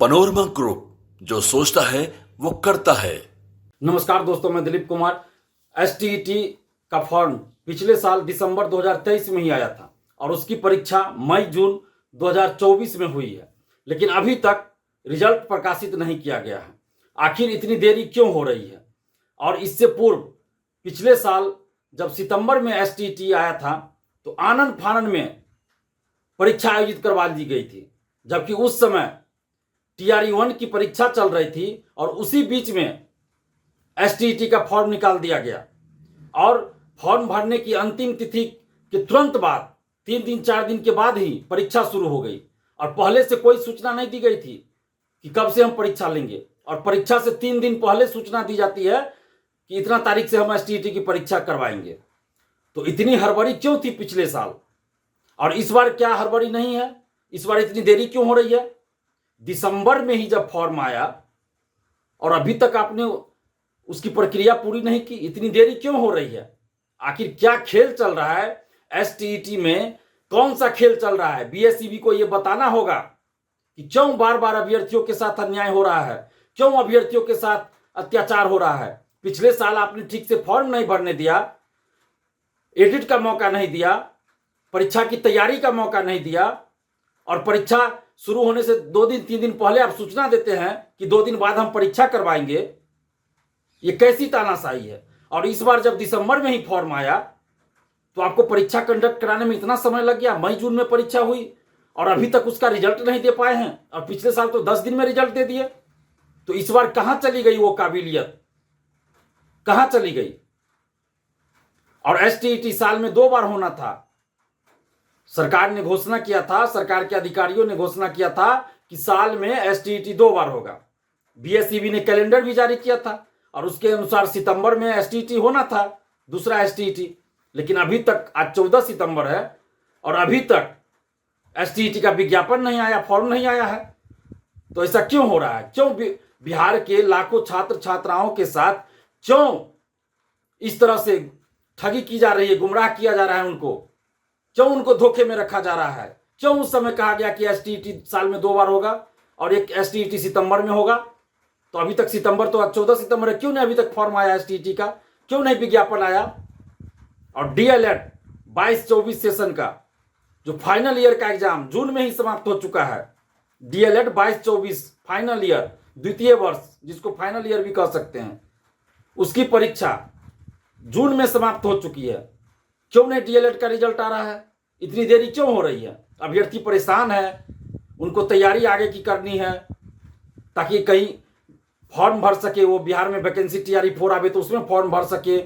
Panorama group, जो सोचता है वो करता है। नमस्कार दोस्तों, मैं दिलीप कुमार। एसटीईटी का फॉर्म पिछले साल दिसंबर 2023 में ही आया था और उसकी परीक्षा मई जून 2024 में हुई है, लेकिन अभी तक रिजल्ट प्रकाशित नहीं किया गया है। आखिर इतनी देरी क्यों हो रही है? और इससे पूर्व पिछले साल जब सितंबर में एसटीईटी आया था तो आनन फानन में परीक्षा आयोजित करवा दी गई थी, जबकि उस समय TRE-1 की परीक्षा चल रही थी और उसी बीच में एसटीईटी का फॉर्म निकाल दिया गया और फॉर्म भरने की अंतिम तिथि के तुरंत बाद 3 दिन 4 दिन के बाद ही परीक्षा शुरू हो गई और पहले से कोई सूचना नहीं दी गई थी कि कब से हम परीक्षा लेंगे। और परीक्षा से 3 दिन पहले सूचना दी जाती है कि इतना तारीख से हम एसटीईटी की परीक्षा करवाएंगे। तो इतनी हड़बड़ी क्यों थी पिछले साल, और इस बार क्या हड़बड़ी नहीं है? इस बार इतनी देरी क्यों हो रही है? दिसंबर में ही जब फॉर्म आया और अभी तक आपने उसकी प्रक्रिया पूरी नहीं की, इतनी देरी क्यों हो रही है? आखिर क्या खेल चल रहा है एसटीईटी में? कौन सा खेल चल रहा है? बीएसईबी को यह बताना होगा कि क्यों बार बार अभ्यर्थियों के साथ अन्याय हो रहा है, क्यों अभ्यर्थियों के साथ अत्याचार हो रहा है। पिछले साल आपने ठीक से फॉर्म नहीं भरने दिया, एडिट का मौका नहीं दिया, परीक्षा की तैयारी का मौका नहीं दिया, और परीक्षा शुरू होने से 2 दिन 3 दिन पहले आप सूचना देते हैं कि 2 दिन बाद हम परीक्षा करवाएंगे। ये कैसी तानाशाही है? और इस बार जब दिसंबर में ही फॉर्म आया तो आपको परीक्षा कंडक्ट कराने में इतना समय लग गया। मई जून में परीक्षा हुई और अभी तक उसका रिजल्ट नहीं दे पाए हैं, और पिछले साल तो 10 दिन में रिजल्ट दे दिए। तो इस बार कहां चली गई वो काबिलियत, कहां चली गई? और एसटीईटी साल में 2 बार होना था। सरकार ने घोषणा किया था, सरकार के अधिकारियों ने घोषणा किया था कि साल में एसटीईटी 2 बार होगा। बीएसईबी ने कैलेंडर भी जारी किया था और उसके अनुसार सितंबर में एसटीईटी होना था, दूसरा एसटीईटी। लेकिन अभी तक आज 14 सितंबर है और अभी तक एसटीईटी का विज्ञापन नहीं आया, फॉर्म नहीं आया है। तो ऐसा क्यों हो रहा है? क्यों बिहार के लाखों छात्र छात्राओं के साथ क्यों इस तरह से ठगी की जा रही है, गुमराह किया जा रहा है उनको? क्यों उनको धोखे में रखा जा रहा है? क्यों उस समय कहा गया कि एसटीईटी साल में 2 बार होगा और एक एसटीईटी सितंबर में होगा? तो अभी तक सितंबर तो आज 14 सितंबर है, क्यों नहीं अभी तक फॉर्म आया एसटीईटी का? क्यों नहीं विज्ञापन आया? और डीएलएड 22-24 सेशन का जो फाइनल ईयर का एग्जाम जून में ही समाप्त हो चुका है। डीएलएड 22-24 फाइनल ईयर, द्वितीय वर्ष, जिसको फाइनल ईयर भी कह सकते हैं, उसकी परीक्षा जून में समाप्त हो चुकी है। क्यों नहीं डीएलएड का रिजल्ट आ रहा है? इतनी देरी क्यों हो रही है? अभ्यर्थी परेशान है, उनको तैयारी आगे की करनी है ताकि कहीं फॉर्म भर सके। वो बिहार में वैकेंसी TRE-4 आवे तो उसमें फॉर्म भर सके,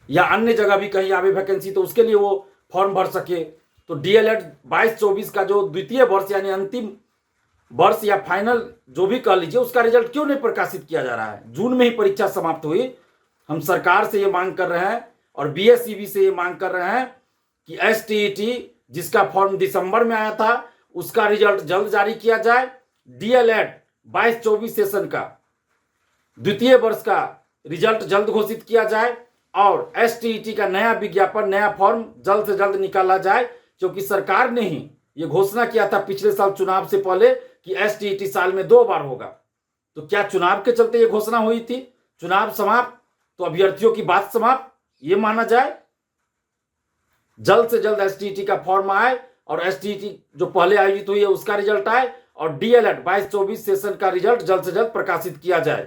या अन्य जगह भी कहीं आवे वैकेंसी तो उसके लिए वो फॉर्म भर सके। तो डीएलएड 22-24 का जो द्वितीय वर्ष यानी अंतिम वर्ष या फाइनल जो भी कह लीजिए, उसका रिजल्ट क्यों नहीं प्रकाशित किया जा रहा है? जून में ही परीक्षा समाप्त हुई। हम सरकार से ये मांग कर रहे हैं और बीएसईबी से ये मांग कर रहे हैं कि एसटीईटी जिसका फॉर्म दिसंबर में आया था उसका रिजल्ट जल्द जारी किया जाए। डीएलएड 22-24 सेशन का द्वितीय वर्ष का रिजल्ट जल्द घोषित किया जाए और एसटीईटी का नया विज्ञापन, नया फॉर्म जल्द से जल्द निकाला जाए, क्योंकि सरकार ने ही ये घोषणा किया था पिछले साल चुनाव से पहले कि एसटीईटी साल में 2 बार होगा। तो क्या चुनाव के चलते ये घोषणा हुई थी? चुनाव समाप्त तो अभ्यर्थियों की बात समाप्त, ये माना जाए? जल्द से जल्द एसटीईटी का फॉर्म आए और एसटीईटी जो पहले आयोजित हुई है उसका रिजल्ट आए और डीएलएड 22-24 सेशन का रिजल्ट जल्द से जल्द प्रकाशित किया जाए।